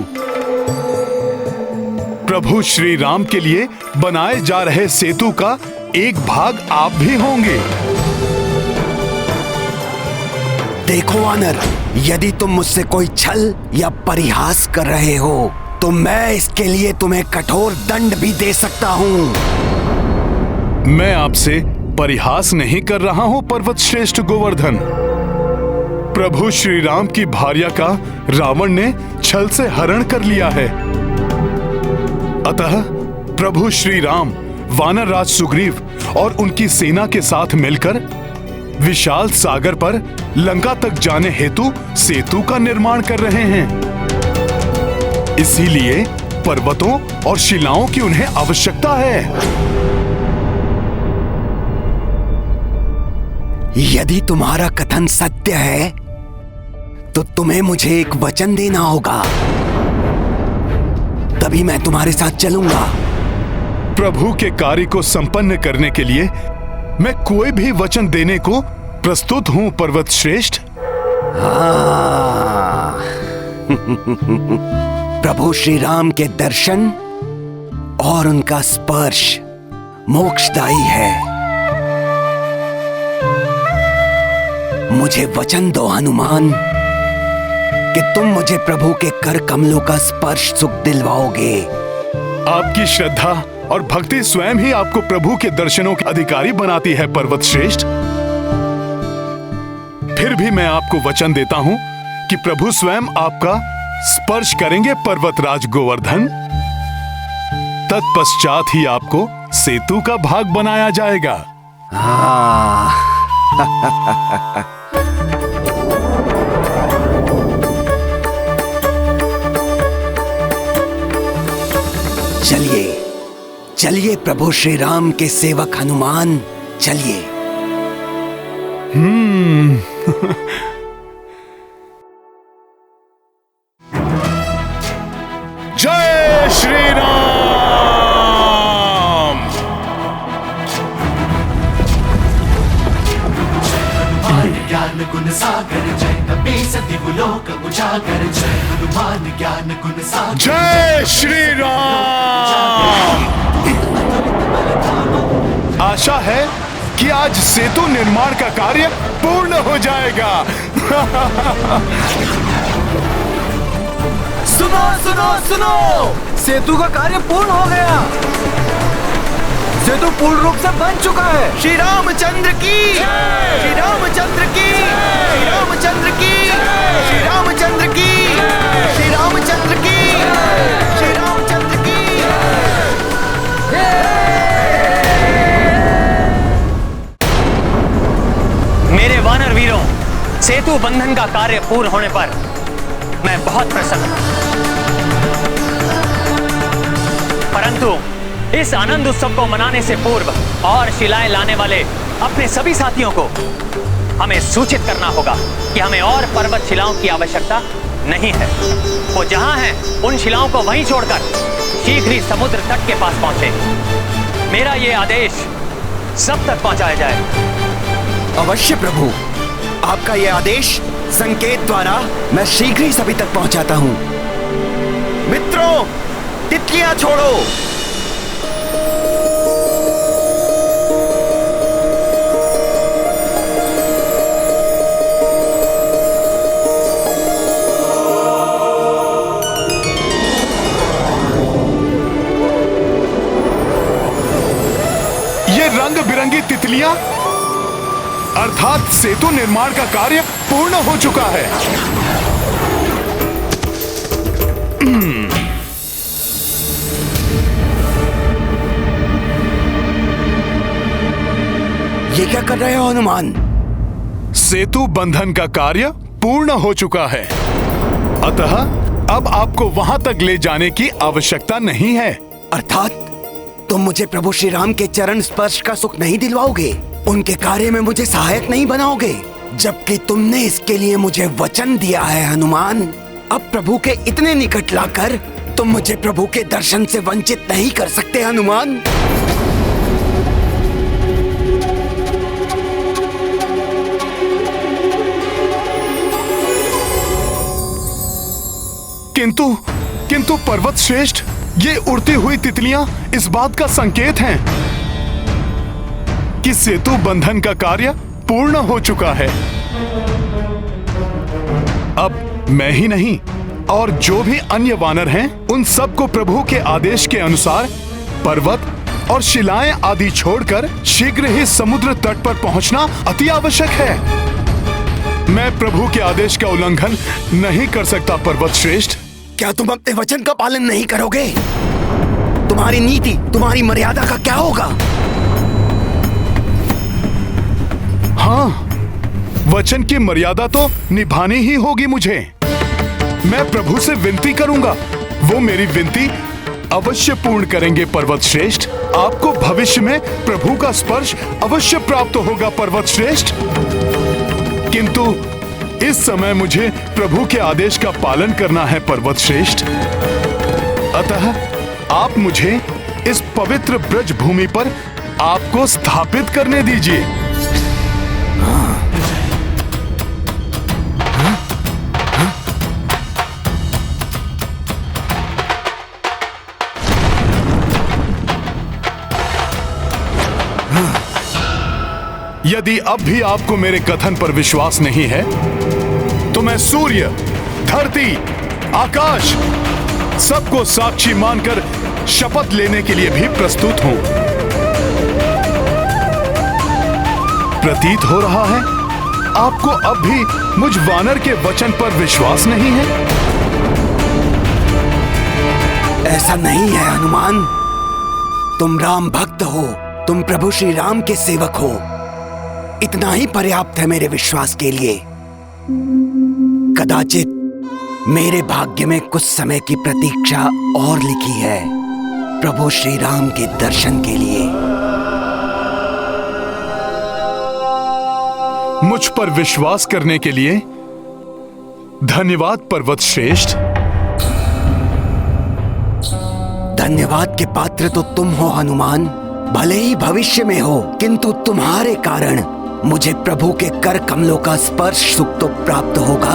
प्रभु श्री राम के लिए बनाए जा रहे सेतु का एक भाग आप भी होंगे। देखो वानर, यदि तुम मुझसे कोई छल या परिहास कर रहे हो तो मैं इसके लिए तुम्हें कठोर दंड भी दे सकता हूं। मैं आपसे परिहास नहीं कर रहा हूं पर्वत श्रेष्ठ गोवर्धन। प्रभु श्री राम की भार्या का रावण ने छल से हरण कर लिया है, अतः प्रभु श्री राम वानर राज सुग्रीव और उनकी सेना के साथ मिलकर विशाल सागर पर लंका तक जाने हेतु सेतु का निर्माण कर रहे हैं। इसीलिए पर्वतों और शिलाओं की उन्हें आवश्यकता है। यदि तुम्हारा कथन सत्य है तो तुम्हें मुझे एक वचन देना होगा, तभी मैं तुम्हारे साथ चलूंगा। प्रभु के कार्य को संपन्न करने के लिए मैं कोई भी वचन देने को प्रस्तुत हूं पर्वत श्रेष्ठ। प्रभु श्री राम के दर्शन और उनका स्पर्श मोक्षदायी है। मुझे वचन दो हनुमान कि तुम मुझे प्रभु के कर कमलों का स्पर्श सुख दिलवाओगे। आपकी श्रद्धा और भक्ति स्वयं ही आपको प्रभु के दर्शनों के अधिकारी बनाती है पर्वत श्रेष्ठ। फिर भी मैं आपको वचन देता हूं कि प्रभु स्वयं आपका स्पर्श करेंगे पर्वतराज गोवर्धन। तत्पश्चात ही आपको सेतु का भाग बनाया जाएगा। चलिए चलिए प्रभु श्री राम के सेवक हनुमान, चलिए। जय श्री राम। ज्ञान गुण सागर जय कपी सती लोक उजागर, जय हनुमान ज्ञान गुण सागर। जय श्री राम। आशा है कि आज सेतु निर्माण का कार्य पूर्ण हो जाएगा। सुनो सुनो सुनो, सेतु का कार्य पूर्ण हो गया। सेतु पूर्ण रूप से बन चुका है। श्री रामचंद्र की, श्री रामचंद्र की, श्री रामचंद्र की, श्री रामचंद्र की, श्री रामचंद्र की, श्री रामचंद्र की। मेरे वानर वीरों, सेतु बंधन का कार्य पूर्ण होने पर मैं बहुत प्रसन्न हूं, परंतु इस आनंद उत्सव को मनाने से पूर्व और शिलाएं लाने वाले अपने सभी साथियों को हमें सूचित करना होगा कि हमें और पर्वत शिलाओं की आवश्यकता नहीं है। वो जहां हैं, उन शिलाओं को वहीं छोड़कर शीघ्र ही समुद्र तट के पास पहुंचे। मेरा ये आदेश सब तक पहुंचाया जाए। अवश्य प्रभु, आपका ये आदेश संकेत द्वारा मैं शीघ्र ही सभी तक पहुंचाता हूं। मित्रों, तितलियां छोड़ो। ये रंग बिरंगी तितलियां, अर्थात सेतु निर्माण का कार्य पूर्ण हो चुका है। ये क्या कर रहे हो हनुमान? सेतु बंधन का कार्य पूर्ण हो चुका है, अतः अब आपको वहां तक ले जाने की आवश्यकता नहीं है। अर्थात तुम मुझे प्रभु श्री राम के चरण स्पर्श का सुख नहीं दिलवाओगे, उनके कार्य में मुझे सहायक नहीं बनाओगे, जबकि तुमने इसके लिए मुझे वचन दिया है हनुमान। अब प्रभु के इतने निकट लाकर तुम मुझे प्रभु के दर्शन से वंचित नहीं कर सकते हनुमान। किंतु पर्वत श्रेष्ठ, ये उड़ती हुई तितलियां इस बात का संकेत हैं कि सेतु बंधन का कार्य पूर्ण हो चुका है। अब मैं ही नहीं और जो भी अन्य वानर हैं, उन सबको प्रभु के आदेश के अनुसार पर्वत और शिलाएं आदि छोड़कर शीघ्र ही समुद्र तट पर पहुंचना अति आवश्यक है। मैं प्रभु के आदेश का उल्लंघन नहीं कर सकता पर्वत श्रेष्ठ। क्या तुम अपने वचन का पालन नहीं करोगे? तुम्हारी नीति, तुम्हारी मर्यादा का क्या होगा? हाँ, वचन की मर्यादा तो निभानी ही होगी मुझे। मैं प्रभु से विनती करूंगा, वो मेरी विनती अवश्य पूर्ण करेंगे पर्वत श्रेष्ठ। आपको भविष्य में प्रभु का स्पर्श अवश्य प्राप्त होगा पर्वत श्रेष्ठ। किंतु इस समय मुझे प्रभु के आदेश का पालन करना है पर्वत श्रेष्ठ। अतः आप मुझे इस पवित्र ब्रज भूमि पर आपको स्थापित करने दीजिए। यदि अब भी आपको मेरे कथन पर विश्वास नहीं है, तो मैं सूर्य, धरती, आकाश सबको साक्षी मानकर शपथ लेने के लिए भी प्रस्तुत हूं। प्रतीत हो रहा है आपको अब भी मुझ वानर के वचन पर विश्वास नहीं है। ऐसा नहीं है हनुमान, तुम राम भक्त हो, तुम प्रभु श्री राम के सेवक हो, इतना ही पर्याप्त है मेरे विश्वास के लिए। कदाचित मेरे भाग्य में कुछ समय की प्रतीक्षा और लिखी है प्रभु श्री राम के दर्शन के लिए। मुझ पर विश्वास करने के लिए धन्यवाद पर्वत श्रेष्ठ। धन्यवाद के पात्र तो तुम हो हनुमान, भले ही भविष्य में हो, किंतु तुम्हारे कारण मुझे प्रभु के कर कमलों का स्पर्श सुख तो प्राप्त होगा।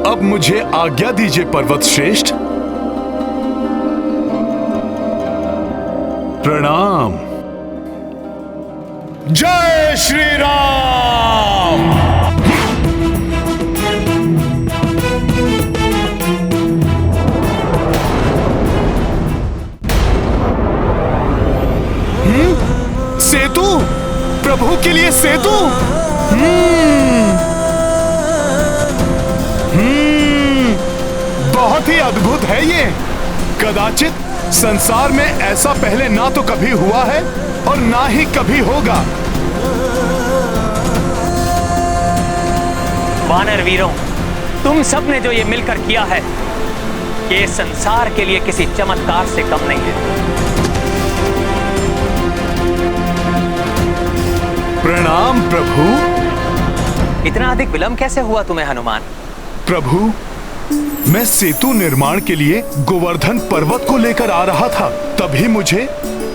अब मुझे आज्ञा दीजिए पर्वत श्रेष्ठ। प्रणाम। जय श्री राम। सेतु, प्रभु के लिए सेतु। बहुत ही अद्भुत है ये। कदाचित संसार में ऐसा पहले ना तो कभी हुआ है और ना ही कभी होगा। वानर वीरों, तुम सब ने जो ये मिलकर किया है, ये संसार के लिए किसी चमत्कार से कम नहीं है। प्रणाम प्रभु। इतना अधिक विलंब कैसे हुआ तुम्हें हनुमान? प्रभु, मैं सेतु निर्माण के लिए गोवर्धन पर्वत को लेकर आ रहा था, तभी मुझे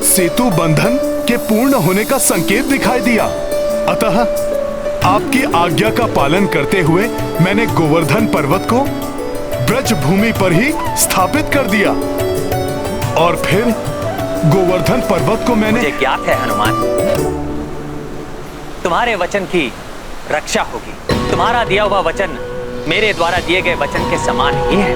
सेतु बंधन के पूर्ण होने का संकेत दिखाई दिया। अतः आपकी आज्ञा का पालन करते हुए मैंने गोवर्धन पर्वत को ब्रज भूमि पर ही स्थापित कर दिया और फिर गोवर्धन पर्वत को मैंने। मुझे ज्ञात है हनुमान, तुम्हारे वचन की रक्षा होगी। तुम्हारा दिया हुआ वचन मेरे द्वारा दिए गए वचन के समान ही है।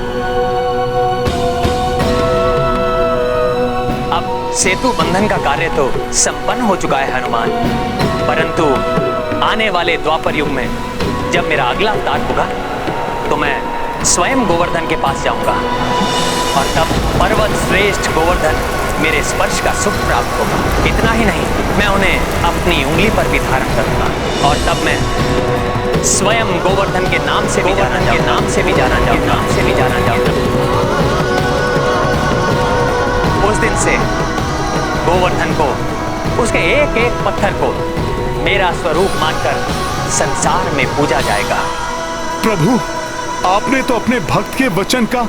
अब सेतु बंधन का कार्य तो संपन्न हो चुका है हनुमान, परंतु आने वाले द्वापर युग में जब मेरा अगला अवतार होगा तो मैं स्वयं गोवर्धन के पास जाऊंगा और तब पर्वत श्रेष्ठ गोवर्धन मेरे स्पर्श का सुख प्राप्त होगा। इतना ही नहीं, मैं उन्हें अपनी उंगली पर भी धारण करूंगा और तब मैं स्वयं गोवर्धन के नाम से भी जाना जाऊंगा। उस दिन से गोवर्धन को, उसके एक एक पत्थर को मेरा स्वरूप मानकर संसार में पूजा जाएगा। प्रभु, आपने तो अपने भक्त के वचन का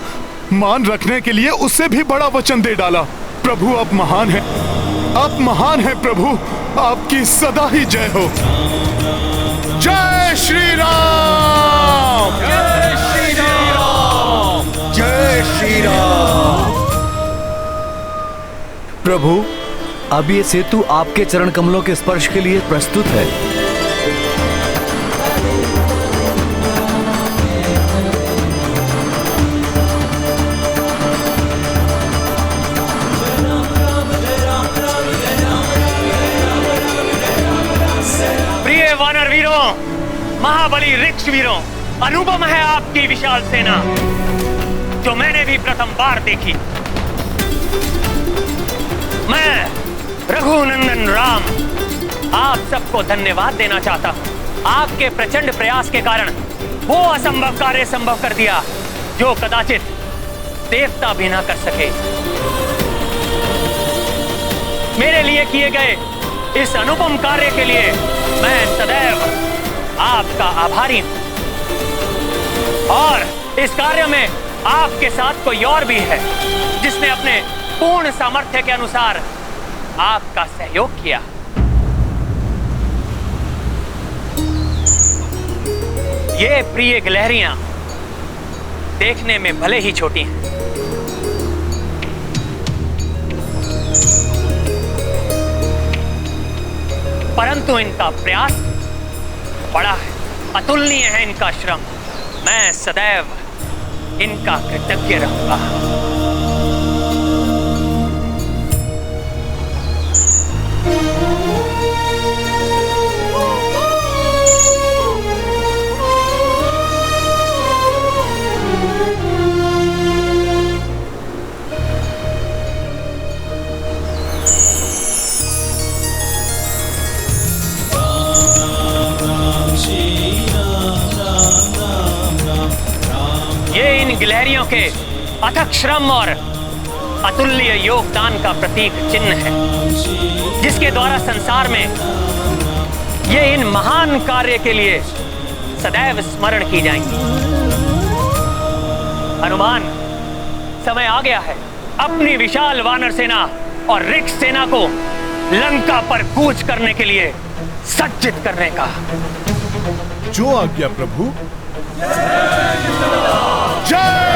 मान रखने के लिए उससे भी बड़ा वचन दे डाला। प्रभु आप महान हैं, आप महान हैं प्रभु, आपकी सदा ही जय हो। जय श्री राम, जय श्री राम, जय श्री राम। प्रभु, अब ये सेतु आपके चरण कमलों के स्पर्श के लिए प्रस्तुत है। प्रिय वानर वीरों, महाबली ऋक्ष वीरों, अनुपम है आपकी विशाल सेना जो मैंने भी प्रथम बार देखी। मैं रघुनंदन राम आप सबको धन्यवाद देना चाहता हूं। आपके प्रचंड प्रयास के कारण वो असंभव कार्य संभव कर दिया जो कदाचित देवता भी ना कर सके। मेरे लिए किए गए इस अनुपम कार्य के लिए मैं सदैव आपका आभारी हूं और इस कार्य में आपके साथ कोई और भी है जिसने अपने पूर्ण सामर्थ्य के अनुसार आपका सहयोग किया। ये प्रिय गिलहरियां देखने में भले ही छोटी हैं, परंतु इनका प्रयास बड़ा है, अतुलनीय है इनका श्रम। मैं सदैव इनका कृतज्ञ रहूंगा। ये इन गिलहरियों के अथक श्रम और अतुल्य योगदान का प्रतीक चिन्ह है जिसके द्वारा संसार में ये इन महान कार्य के लिए सदैव स्मरण की जाएंगी। हनुमान, समय आ गया है अपनी विशाल वानर सेना और ऋक्ष सेना को लंका पर कूच करने के लिए सज्जित करने का। जो आज्ञा प्रभु। जय